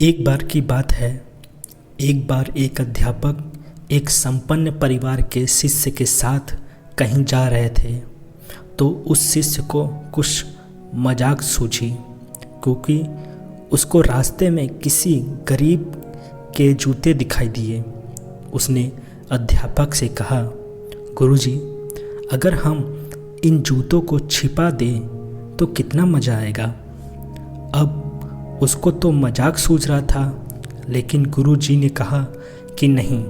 एक बार की बात है। एक बार एक अध्यापक एक संपन्न परिवार के शिष्य के साथ कहीं जा रहे थे, तो उस शिष्य को कुछ मजाक सूझी, क्योंकि उसको रास्ते में किसी गरीब के जूते दिखाई दिए। उसने अध्यापक से कहा, गुरुजी, अगर हम इन जूतों को छिपा दें तो कितना मज़ा आएगा। अब उसको तो मजाक सूझ रहा था, लेकिन गुरुजी ने कहा कि नहीं,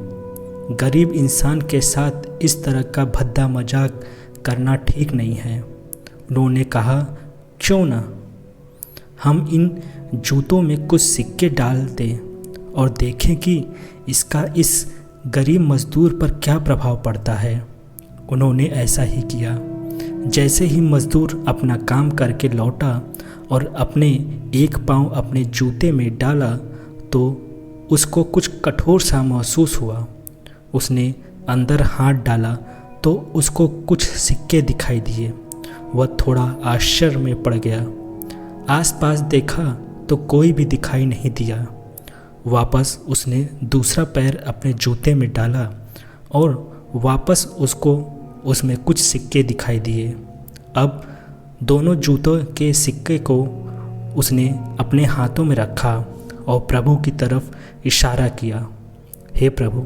गरीब इंसान के साथ इस तरह का भद्दा मजाक करना ठीक नहीं है। उन्होंने कहा, क्यों ना हम इन जूतों में कुछ सिक्के डाल दें और देखें कि इसका इस गरीब मज़दूर पर क्या प्रभाव पड़ता है। उन्होंने ऐसा ही किया। जैसे ही मज़दूर अपना काम करके लौटा और अपने एक पाँव अपने जूते में डाला, तो उसको कुछ कठोर सा महसूस हुआ। उसने अंदर हाथ डाला तो उसको कुछ सिक्के दिखाई दिए। वह थोड़ा आश्चर्य में पड़ गया। आसपास देखा तो कोई भी दिखाई नहीं दिया। वापस उसने दूसरा पैर अपने जूते में डाला और वापस उसको उसमें कुछ सिक्के दिखाई दिए। अब दोनों जूतों के सिक्के को उसने अपने हाथों में रखा और प्रभु की तरफ इशारा किया। हे प्रभु,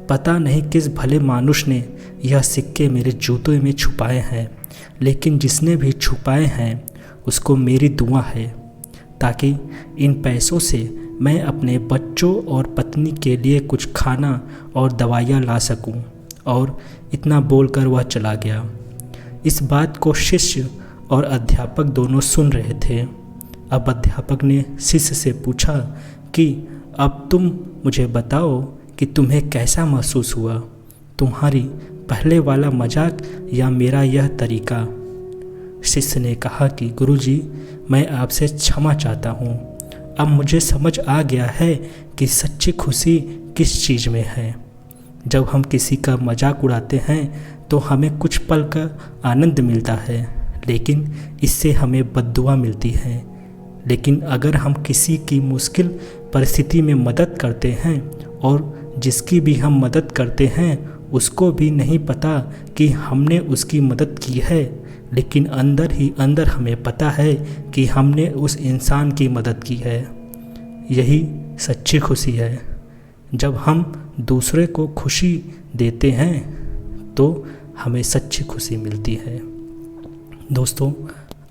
पता नहीं किस भले मानुष ने यह सिक्के मेरे जूतों में छुपाए हैं, लेकिन जिसने भी छुपाए हैं उसको मेरी दुआ है, ताकि इन पैसों से मैं अपने बच्चों और पत्नी के लिए कुछ खाना और दवाइयाँ ला सकूं। और इतना बोलकर वह चला गया। इस बात को शिष्य और अध्यापक दोनों सुन रहे थे। अब अध्यापक ने शिष्य से पूछा कि अब तुम मुझे बताओ कि तुम्हें कैसा महसूस हुआ, तुम्हारी पहले वाला मजाक या मेरा यह तरीका। शिष्य ने कहा कि गुरुजी, मैं आपसे क्षमा चाहता हूँ। अब मुझे समझ आ गया है कि सच्ची खुशी किस चीज़ में है। जब हम किसी का मजाक उड़ाते हैं तो हमें कुछ पल का आनंद मिलता है, लेकिन इससे हमें बद्दुआ मिलती है। लेकिन अगर हम किसी की मुश्किल परिस्थिति में मदद करते हैं और जिसकी भी हम मदद करते हैं उसको भी नहीं पता कि हमने उसकी मदद की है, लेकिन अंदर ही अंदर हमें पता है कि हमने उस इंसान की मदद की है। यही सच्ची खुशी है। जब हम दूसरे को खुशी देते हैं तो हमें सच्ची खुशी मिलती है। दोस्तों,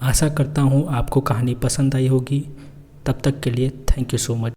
आशा करता हूँ आपको कहानी पसंद आई होगी। तब तक के लिए थैंक यू सो मच।